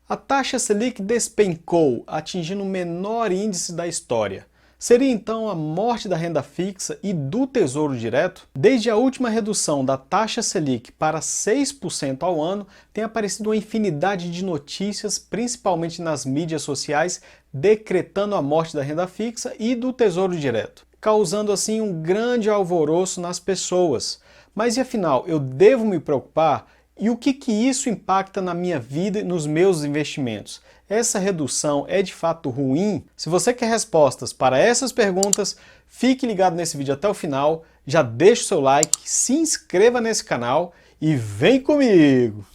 A taxa Selic despencou, atingindo o menor índice da história. Seria então a morte da renda fixa e do Tesouro Direto? Desde a última redução da taxa Selic para 6% ao ano, tem aparecido uma infinidade de notícias, principalmente nas mídias sociais, decretando a morte da renda fixa e do Tesouro Direto, causando assim um grande alvoroço nas pessoas. Mas e afinal, eu devo me preocupar? E o que isso impacta na minha vida e nos meus investimentos? Essa redução é de fato ruim? Se você quer respostas para essas perguntas, fique ligado nesse vídeo até o final, já deixa o seu like, se inscreva nesse canal e vem comigo!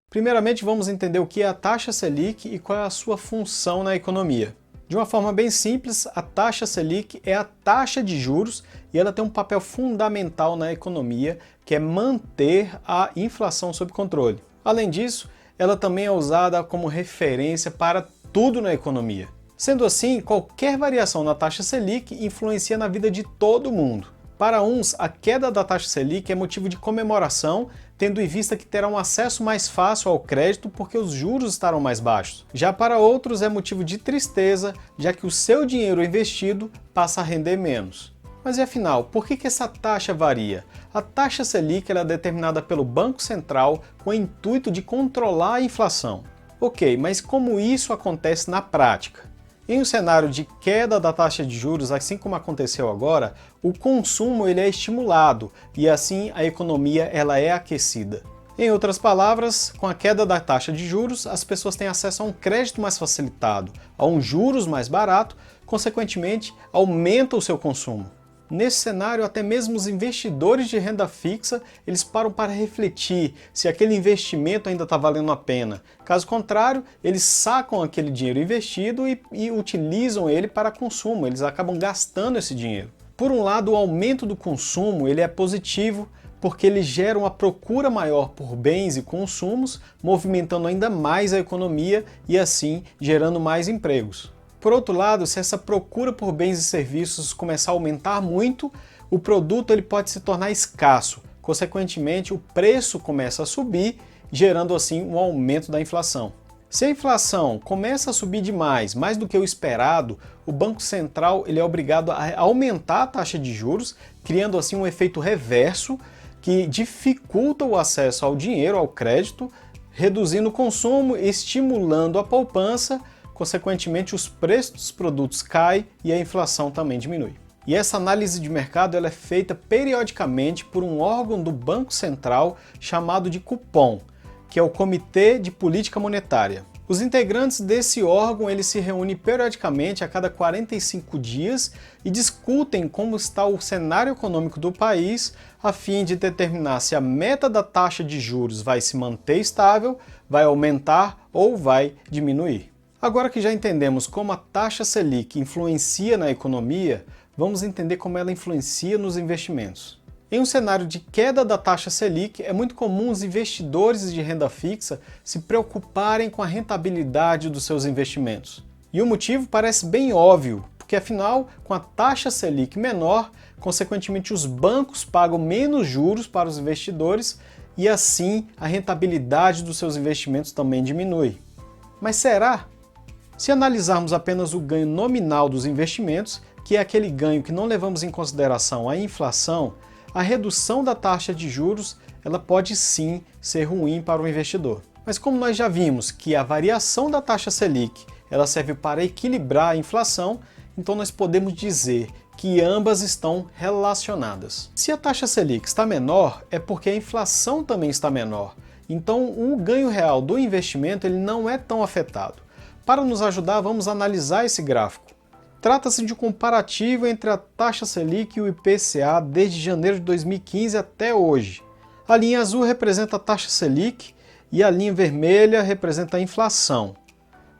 Primeiramente, vamos entender o que é a taxa Selic e qual é a sua função na economia. De uma forma bem simples, a taxa Selic é a taxa de juros e ela tem um papel fundamental na economia, que é manter a inflação sob controle. Além disso, ela também é usada como referência para tudo na economia. Sendo assim, qualquer variação na taxa Selic influencia na vida de todo mundo. Para uns, a queda da taxa Selic é motivo de comemoração, tendo em vista que terão acesso mais fácil ao crédito porque os juros estarão mais baixos. Já para outros é motivo de tristeza, já que o seu dinheiro investido passa a render menos. Mas e afinal, por que essa taxa varia? A taxa Selic é determinada pelo Banco Central com o intuito de controlar a inflação. Ok, mas como isso acontece na prática? Em um cenário de queda da taxa de juros, assim como aconteceu agora, o consumo é estimulado e assim a economia é aquecida. Em outras palavras, com a queda da taxa de juros, as pessoas têm acesso a um crédito mais facilitado, a um juros mais barato, consequentemente aumenta o seu consumo. Nesse cenário, até mesmo os investidores de renda fixa, eles param para refletir se aquele investimento ainda está valendo a pena. Caso contrário, eles sacam aquele dinheiro investido e utilizam ele para consumo, eles acabam gastando esse dinheiro. Por um lado, o aumento do consumo ele é positivo, porque ele gera uma procura maior por bens e consumos, movimentando ainda mais a economia e assim gerando mais empregos. Por outro lado, se essa procura por bens e serviços começar a aumentar muito, o produto ele pode se tornar escasso. Consequentemente, o preço começa a subir, gerando assim um aumento da inflação. Se a inflação começa a subir demais, mais do que o esperado, o Banco Central ele é obrigado a aumentar a taxa de juros, criando assim um efeito reverso que dificulta o acesso ao dinheiro, ao crédito, reduzindo o consumo, estimulando a poupança. Consequentemente, os preços dos produtos caem e a inflação também diminui. E essa análise de mercado ela é feita periodicamente por um órgão do Banco Central chamado de Copom, que é o Comitê de Política Monetária. Os integrantes desse órgão eles se reúnem periodicamente a cada 45 dias e discutem como está o cenário econômico do país a fim de determinar se a meta da taxa de juros vai se manter estável, vai aumentar ou vai diminuir. Agora que já entendemos como a taxa Selic influencia na economia, vamos entender como ela influencia nos investimentos. Em um cenário de queda da taxa Selic, é muito comum os investidores de renda fixa se preocuparem com a rentabilidade dos seus investimentos. E o motivo parece bem óbvio, porque afinal, com a taxa Selic menor, consequentemente os bancos pagam menos juros para os investidores e assim a rentabilidade dos seus investimentos também diminui. Mas será? Se analisarmos apenas o ganho nominal dos investimentos, que é aquele ganho que não levamos em consideração a inflação, a redução da taxa de juros ela pode sim ser ruim para o investidor. Mas como nós já vimos que a variação da taxa Selic ela serve para equilibrar a inflação, então nós podemos dizer que ambas estão relacionadas. Se a taxa Selic está menor, é porque a inflação também está menor. Então o ganho real do investimento ele não é tão afetado. Para nos ajudar, vamos analisar esse gráfico. Trata-se de um comparativo entre a taxa Selic e o IPCA desde janeiro de 2015 até hoje. A linha azul representa a taxa Selic e a linha vermelha representa a inflação.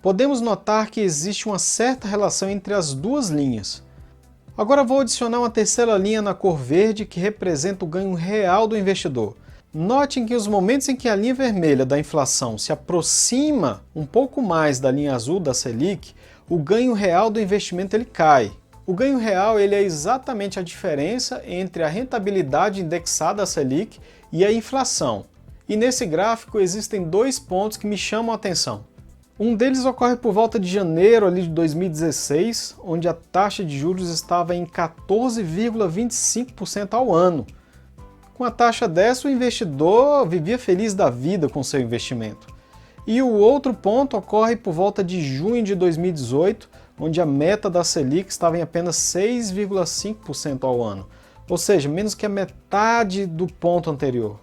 Podemos notar que existe uma certa relação entre as duas linhas. Agora vou adicionar uma terceira linha na cor verde que representa o ganho real do investidor. Notem que os momentos em que a linha vermelha da inflação se aproxima um pouco mais da linha azul da Selic, o ganho real do investimento ele cai. O ganho real ele é exatamente a diferença entre a rentabilidade indexada à Selic e a inflação. E nesse gráfico existem dois pontos que me chamam a atenção. Um deles ocorre por volta de janeiro de 2016, onde a taxa de juros estava em 14,25% ao ano. Com a taxa dessa, o investidor vivia feliz da vida com seu investimento. E o outro ponto ocorre por volta de junho de 2018, onde a meta da Selic estava em apenas 6,5% ao ano, ou seja, menos que a metade do ponto anterior.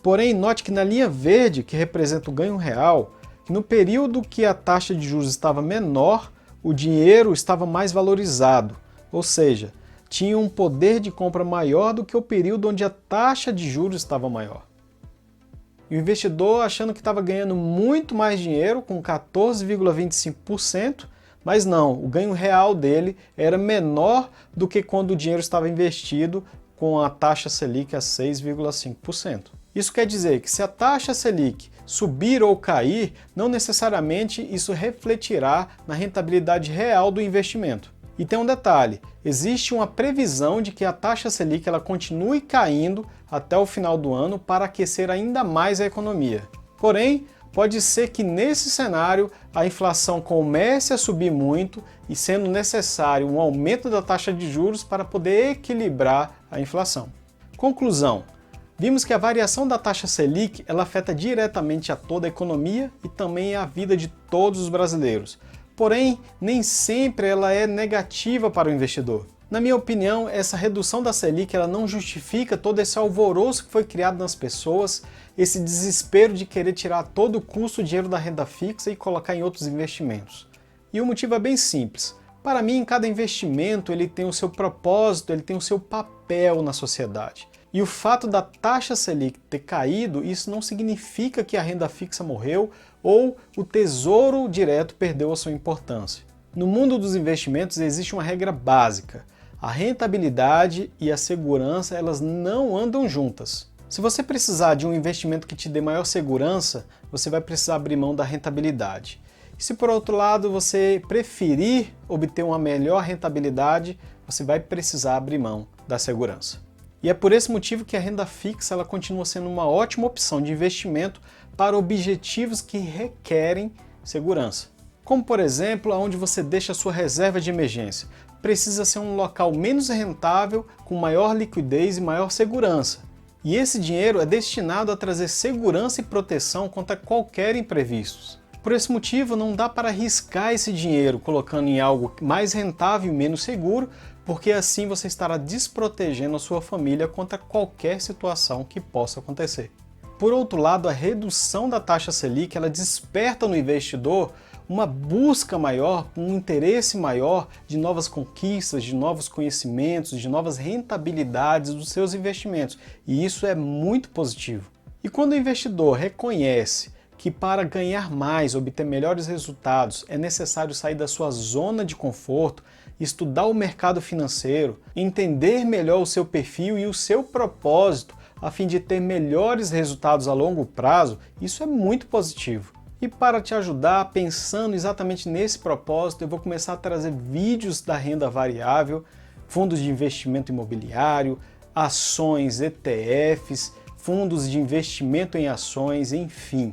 Porém, note que na linha verde, que representa o ganho real, que no período que a taxa de juros estava menor, o dinheiro estava mais valorizado, ou seja, tinha um poder de compra maior do que o período onde a taxa de juros estava maior. E o investidor achando que estava ganhando muito mais dinheiro, com 14,25%, mas não, o ganho real dele era menor do que quando o dinheiro estava investido com a taxa Selic a 6,5%. Isso quer dizer que se a taxa Selic subir ou cair, não necessariamente isso refletirá na rentabilidade real do investimento. E tem um detalhe, existe uma previsão de que a taxa Selic ela continue caindo até o final do ano para aquecer ainda mais a economia. Porém, pode ser que nesse cenário a inflação comece a subir muito e sendo necessário um aumento da taxa de juros para poder equilibrar a inflação. Conclusão. Vimos que a variação da taxa Selic ela afeta diretamente a toda a economia e também a vida de todos os brasileiros. Porém, nem sempre ela é negativa para o investidor. Na minha opinião, essa redução da Selic ela não justifica todo esse alvoroço que foi criado nas pessoas, esse desespero de querer tirar todo o custo do dinheiro da renda fixa e colocar em outros investimentos. E o motivo é bem simples. Para mim, cada investimento ele tem o seu propósito, ele tem o seu papel na sociedade. E o fato da taxa Selic ter caído, isso não significa que a renda fixa morreu ou o tesouro direto perdeu a sua importância. No mundo dos investimentos existe uma regra básica. A rentabilidade e a segurança elas não andam juntas. Se você precisar de um investimento que te dê maior segurança, você vai precisar abrir mão da rentabilidade. E se por outro lado você preferir obter uma melhor rentabilidade, você vai precisar abrir mão da segurança. E é por esse motivo que a renda fixa ela continua sendo uma ótima opção de investimento para objetivos que requerem segurança. Como por exemplo, onde você deixa a sua reserva de emergência. Precisa ser um local menos rentável, com maior liquidez e maior segurança. E esse dinheiro é destinado a trazer segurança e proteção contra qualquer imprevistos. Por esse motivo, não dá para arriscar esse dinheiro colocando em algo mais rentável e menos seguro, porque assim você estará desprotegendo a sua família contra qualquer situação que possa acontecer. Por outro lado, a redução da taxa Selic ela desperta no investidor uma busca maior, um interesse maior de novas conquistas, de novos conhecimentos, de novas rentabilidades dos seus investimentos. E isso é muito positivo. E quando o investidor reconhece que para ganhar mais, obter melhores resultados, é necessário sair da sua zona de conforto, estudar o mercado financeiro, entender melhor o seu perfil e o seu propósito, a fim de ter melhores resultados a longo prazo, isso é muito positivo. E para te ajudar, pensando exatamente nesse propósito, eu vou começar a trazer vídeos da renda variável, fundos de investimento imobiliário, ações, ETFs, fundos de investimento em ações, enfim.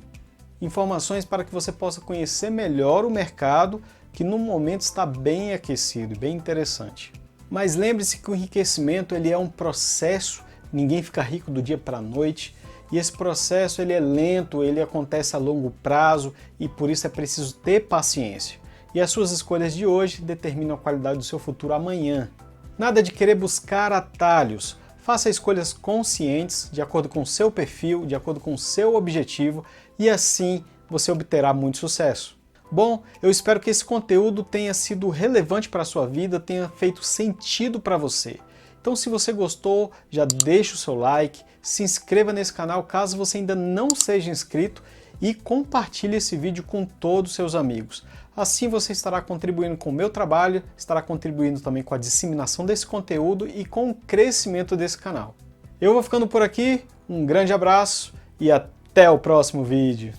Informações para que você possa conhecer melhor o mercado, que no momento está bem aquecido e bem interessante. Mas lembre-se que o enriquecimento ele é um processo, ninguém fica rico do dia para a noite, e esse processo ele é lento, ele acontece a longo prazo e por isso é preciso ter paciência. E as suas escolhas de hoje determinam a qualidade do seu futuro amanhã. Nada de querer buscar atalhos. Faça escolhas conscientes, de acordo com o seu perfil, de acordo com o seu objetivo, e assim você obterá muito sucesso. Bom, eu espero que esse conteúdo tenha sido relevante para a sua vida, tenha feito sentido para você. Então se você gostou, já deixa o seu like, se inscreva nesse canal caso você ainda não seja inscrito e compartilhe esse vídeo com todos os seus amigos. Assim você estará contribuindo com o meu trabalho, estará contribuindo também com a disseminação desse conteúdo e com o crescimento desse canal. Eu vou ficando por aqui, um grande abraço e até o próximo vídeo.